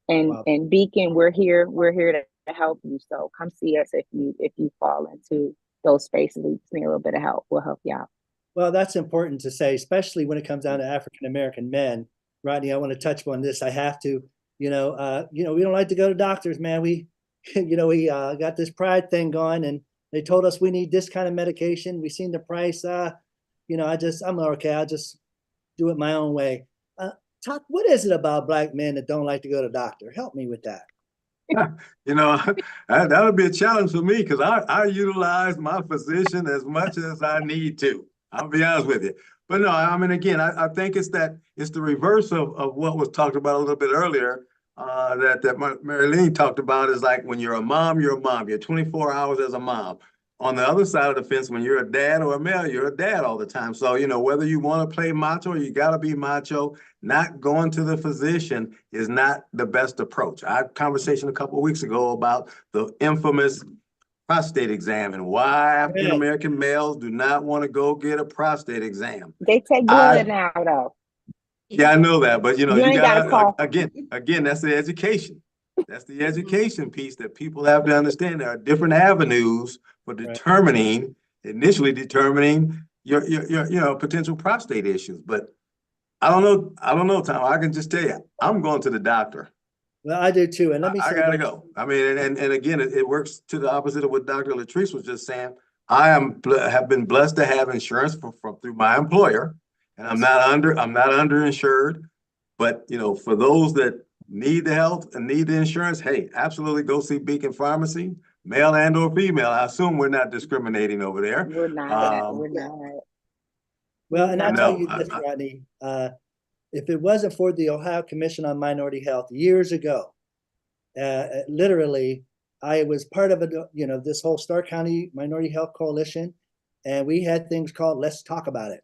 And Beacon, we're here to help you. So come see us if you fall into those spaces and need a little bit of help. We'll help you out. Well, that's important to say, especially when it comes down to African American men. Rodney, I want to touch on this. I have to. We don't like to go to doctors, man. We got this pride thing going, and they told us we need this kind of medication. We seen the price. I'm okay. I'll just do it my own way. What is it about Black men that don't like to go to doctor? Help me with that. That would be a challenge for me because I utilize my physician as much as I need to. I'll be honest with you. But no, I mean, again, I think it's the reverse of what was talked about a little bit earlier. That Marilyn talked about is like when you're a mom, you're a mom. You're 24 hours as a mom. On the other side of the fence, when you're a dad or a male, you're a dad all the time. So, whether you want to play macho or you got to be macho, not going to the physician is not the best approach. I had a conversation a couple of weeks ago about the infamous prostate exam and why African-American males do not want to go get a prostate exam. They take blood now, though. Yeah, I know that, but you gotta call. Again, that's the education. That's the education piece that people have to understand. There are different avenues for initially determining your potential prostate issues. But I don't know, Tom. I can just tell you, I'm going to the doctor. Well, I do too. And let me say, I gotta go. I mean, and again, it works to the opposite of what Dr. Latrice was just saying. I have been blessed to have insurance through my employer, and I'm not underinsured. But for those that need the health and need the insurance, hey, absolutely go see Beacon Pharmacy, male and or female. I assume we're not discriminating over there. We're not. We're not. Well, and I'll tell you this, Rodney. If it wasn't for the Ohio Commission on Minority Health years ago, literally, I was part of this whole Stark County Minority Health Coalition, and we had things called Let's Talk About It.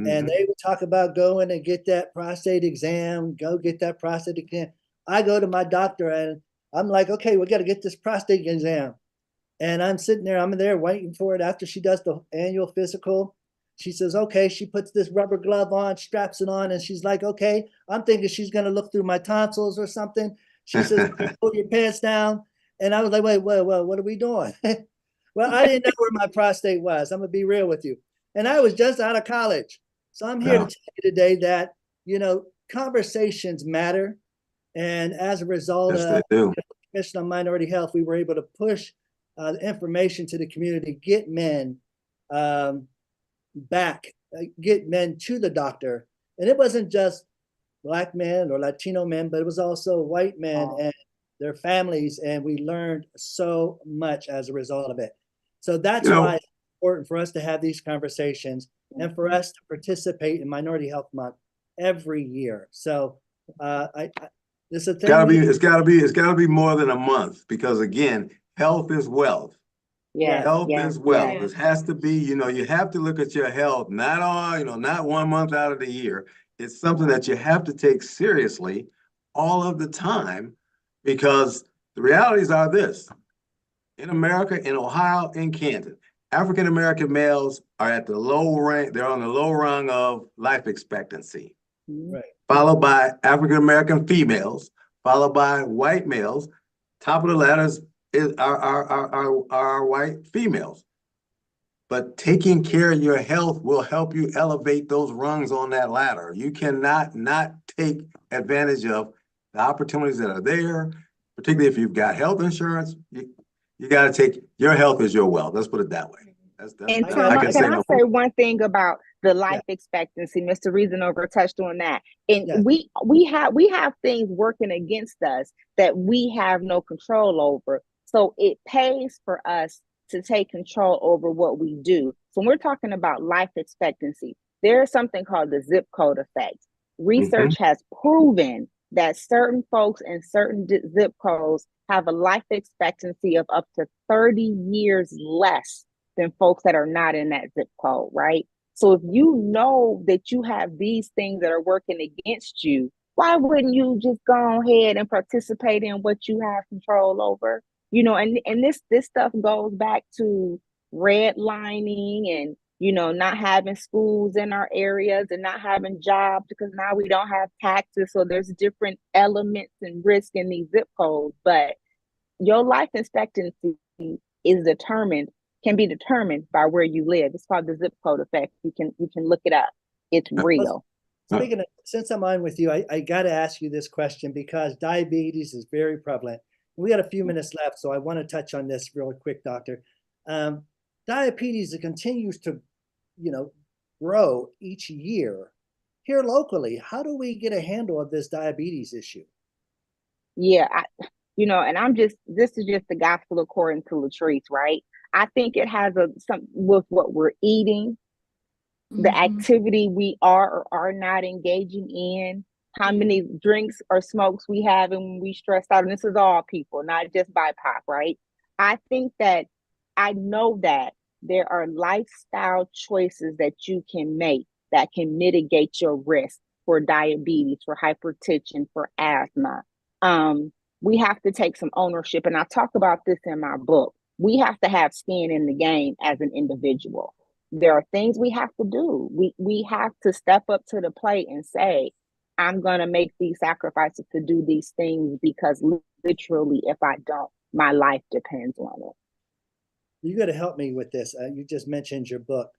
Mm-hmm. And they would talk about going and get that prostate exam, go get that prostate exam. I go to my doctor and I'm like, okay, we got to get this prostate exam. And I'm there waiting for it after she does the annual physical. She says, okay, she puts this rubber glove on, straps it on, and she's like, okay, I'm thinking she's going to look through my tonsils or something. She says, pull your pants down. And I was like, wait, what are we doing? Well, I didn't know where my prostate was. I'm going to be real with you. And I was just out of college. So I'm here to tell you today that, conversations matter. And as a result of the Commission on Minority Health, we were able to push the information to the community, get men back, get men to the doctor. And it wasn't just Black men or Latino men, but it was also white men and their families. And we learned so much as a result of it. So that's why it's important for us to have these conversations and for us to participate in Minority Health Month every year. So this is a thing. It's gotta be more than a month, because again, health is wealth. Yes, Health yes, is wealth. yes. It has to be, you have to look at your health, not on, not 1 month out of the year. It's something that you have to take seriously all of the time, because the realities are this. In America, in Ohio, in Kansas, African American males are at the low rank, they're on the low rung of life expectancy, Right. followed by African American females, followed by white males. Top of the ladders are white females. But taking care of your health will help you elevate those rungs on that ladder. You cannot not take advantage of the opportunities that are there, particularly if you've got health insurance. You got to take your health as your wealth. Let's put it that way. And I Tom, can can I no say more. one thing about the life Yeah. expectancy? Mr. Reasonover touched on that. And Yeah. we have things working against us that we have no control over. So it pays for us to take control over what we do. So when we're talking about life expectancy, there is something called the zip code effect. Research has proven that certain folks in certain zip codes have a life expectancy of up to 30 years less than folks that are not in that zip code, right? So if you know that you have these things that are working against you, why wouldn't you just go ahead and participate in what you have control over? And this stuff goes back to redlining and not having schools in our areas and not having jobs, because now we don't have taxes. So there's different elements and risk in these zip codes. But your life expectancy is can be determined by where you live. It's called the zip code effect. You can look it up. It's real. Speaking of, since I'm on with you, I got to ask you this question because diabetes is very prevalent. We got a few minutes left, so I want to touch on this real quick, Doctor. Diabetes, it continues to, grow each year. Here locally, how do we get a handle of this diabetes issue? Yeah, and this is just the gospel according to Latrice, right? I think it has some with what we're eating, the activity we are or are not engaging in, how many drinks or smokes we have, and when we stress out. And this is all people, not just BIPOC, right? I think that I know that there are lifestyle choices that you can make that can mitigate your risk for diabetes, for hypertension, for asthma. We have to take some ownership. And I talk about this in my book. We have to have skin in the game as an individual. There are things we have to do. We have to step up to the plate and say, I'm going to make these sacrifices to do these things, because literally, if I don't, my life depends on it. You got to help me with this. You just mentioned your book,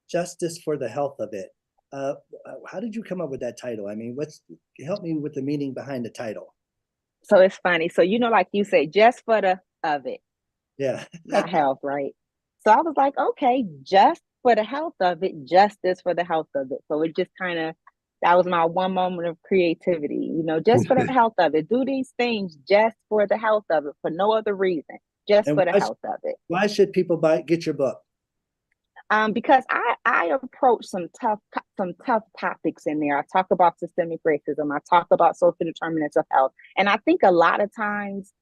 Justice for the Health of It. How did you come up with that title? I mean, help me with the meaning behind the title. So it's funny. So, like you say, just for the of it. Yeah. Not health, right? So I was like, okay, just for the health of it, justice for the health of it. So it just that was my one moment of creativity, just for the health of it. Do these things just for the health of it, for no other reason, just And for the health of it. Why should people get your book? Because I approach some tough topics in there. I talk about systemic racism. I talk about social determinants of health. And I think a lot of times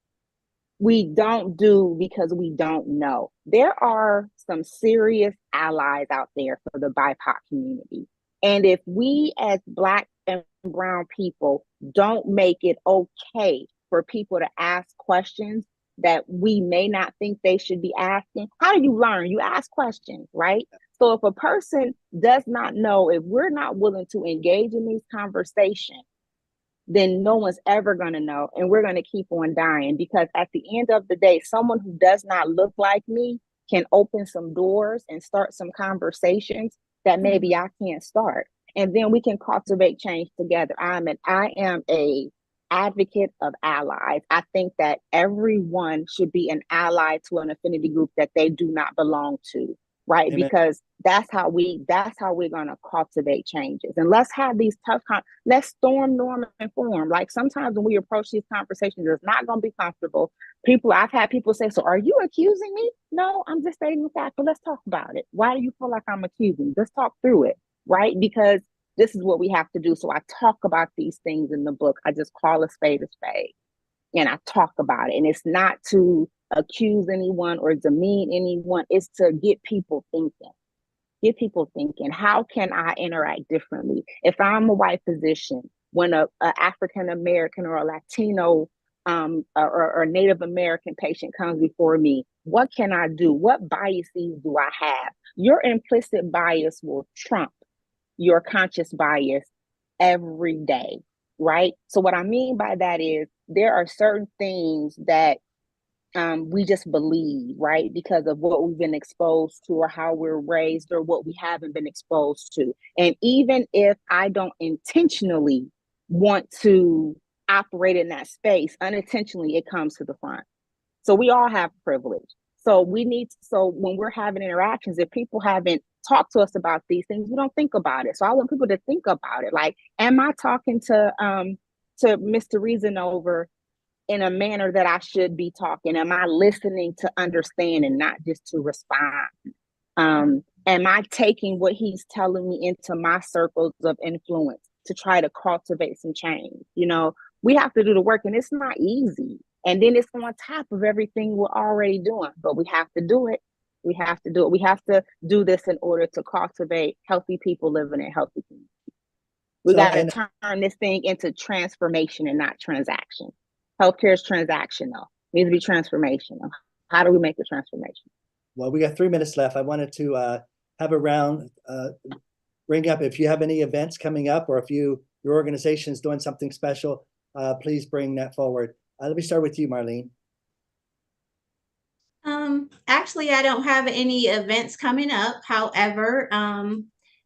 we don't do because we don't know. There are some serious allies out there for the BIPOC community. And if we as Black and brown people don't make it okay for people to ask questions that we may not think they should be asking, how do you learn? You ask questions, right? So if a person does not know, if we're not willing to engage in these conversations, then no one's ever going to know. And we're going to keep on dying, because at the end of the day, someone who does not look like me can open some doors and start some conversations that maybe I can't start. And then we can cultivate change together. I am a advocate of allies. I think that everyone should be an ally to an affinity group that they do not belong to. Right. Amen. Because that's how we're going to cultivate changes. And let's have these let's storm, norm, and form. Like sometimes when we approach these conversations, it's not going to be comfortable. I've had people say, so are you accusing me? No, I'm just stating the fact, but let's talk about it. Why do you feel like I'm accusing? Let's talk through it. Right. Because this is what we have to do. So I talk about these things in the book. I just call a spade, and I talk about it. And it's not to accuse anyone or demean anyone. It's to get people thinking. Get people thinking, how can I interact differently? If I'm a white physician, when a African American or a Latino or Native American patient comes before me, what can I do? What biases do I have? Your implicit bias will trump your conscious bias every day, right? So what I mean by that is there are certain things that we just believe, right? Because of what we've been exposed to or how we're raised or what we haven't been exposed to. And even if I don't intentionally want to operate in that space, unintentionally, it comes to the front. So we all have privilege. So when we're having interactions, if people haven't talked to us about these things, we don't think about it. So I want people to think about it. Like, am I talking to Mr. Reasonover in a manner that I should be talking? Am I listening to understand and not just to respond? Am I taking what he's telling me into my circles of influence to try to cultivate some change? You know, we have to do the work, and it's not easy. And then it's on top of everything we're already doing, but we have to do it. We have to do it. We have to do this in order to cultivate healthy people living in healthy communities. We got to turn this thing into transformation and not transaction. Healthcare is transactional. It needs to be transformational. How do we make the transformation? Well, we got 3 minutes left. I wanted to have a round, bring up if you have any events coming up, or if your organization is doing something special, please bring that forward. Let me start with you, Marlene. Actually, I don't have any events coming up. However,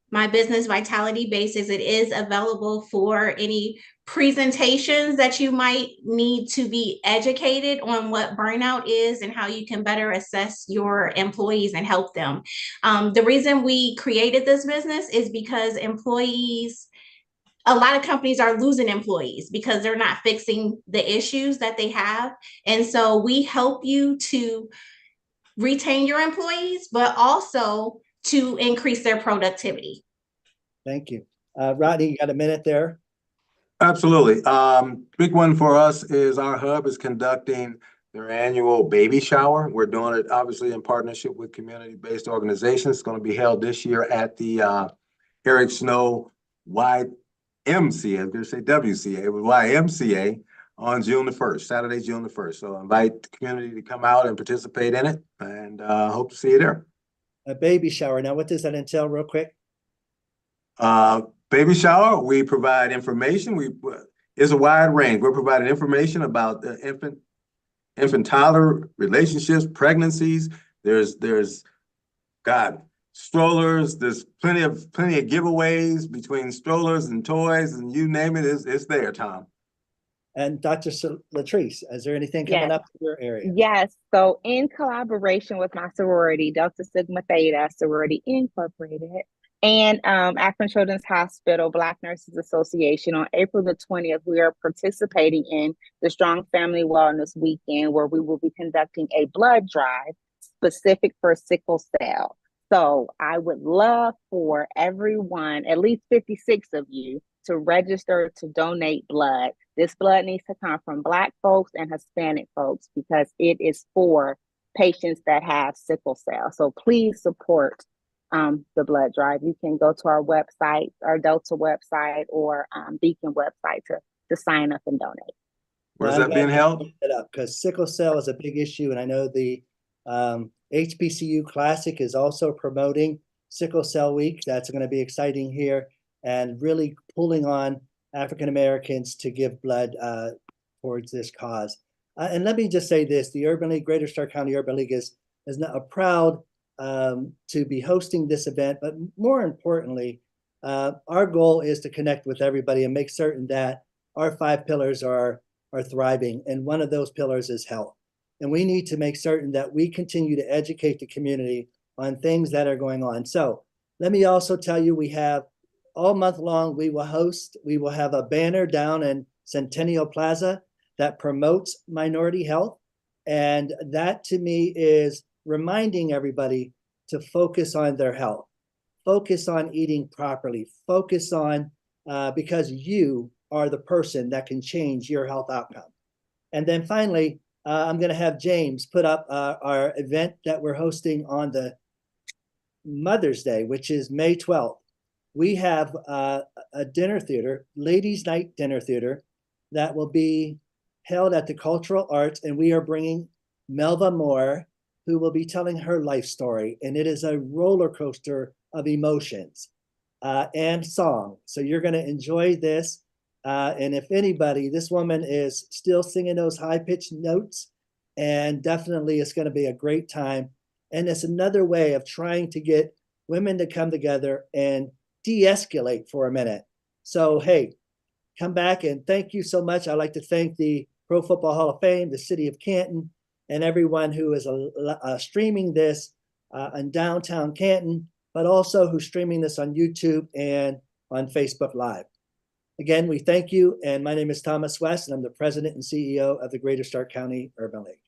my business Vitality Basis, it is available for any presentations that you might need to be educated on what burnout is and how you can better assess your employees and help them. The reason we created this business is because a lot of companies are losing employees because they're not fixing the issues that they have. And so we help you to retain your employees, but also to increase their productivity. Thank you. Rodney, you got a minute there? Absolutely. Big one for us is our hub is conducting their annual baby shower. We're doing it obviously in partnership with community-based organizations. It's going to be held this year at the Eric Snow YMCA. I was going to say WCA. It was YMCA on June the 1st, Saturday, June the 1st. So invite the community to come out and participate in it, and hope to see you there. A baby shower. Now, what does that entail real quick? Baby shower, we provide information. It's a wide range. We're providing information about the infant-toddler relationships, pregnancies. There's strollers. There's plenty of giveaways between strollers and toys, and you name it, it's there, Tom. And Dr. Latrice, is there anything coming up in your area? Yes. So in collaboration with my sorority, Delta Sigma Theta Sorority Incorporated, and Akron Children's Hospital Black Nurses Association, on April the 20th, we are participating in the Strong Family Wellness Weekend, where we will be conducting a blood drive specific for sickle cell. So I would love for everyone, at least 56 of you, to register to donate blood. This blood needs to come from Black folks and Hispanic folks because it is for patients that have sickle cell. So please support the blood drive. You can go to our website, our Delta website, or Beacon website to sign up and donate. Where's that being held? Because sickle cell is a big issue, and I know the HBCU Classic is also promoting Sickle Cell Week. That's going to be exciting here, and really pulling on African Americans to give blood towards this cause. And let me just say this: the Urban League, Greater Stark County Urban League, is not proud to be hosting this event, but more importantly, our goal is to connect with everybody and make certain that our 5 pillars are thriving, and one of those pillars is health. And we need to make certain that we continue to educate the community on things that are going on. So let me also tell you, we have all month long, we will have a banner down in Centennial Plaza that promotes minority health. And that to me is reminding everybody to focus on their health, focus on eating properly, focus on, because you are the person that can change your health outcome. And then finally, I'm going to have James put up our event that we're hosting on the Mother's Day, which is May 12th. We have a dinner theater, ladies' night dinner theater, that will be held at the Cultural Arts, and we are bringing Melva Moore, who will be telling her life story, and it is a roller coaster of emotions and song. So you're going to enjoy this. And if anybody, this woman is still singing those high-pitched notes, and definitely it's going to be a great time. And it's another way of trying to get women to come together and de-escalate for a minute. So, hey, come back, and thank you so much. I'd like to thank the Pro Football Hall of Fame, the City of Canton, and everyone who is streaming this in downtown Canton, but also who's streaming this on YouTube and on Facebook Live. Again, we thank you, and my name is Thomas West, and I'm the President and CEO of the Greater Stark County Urban League.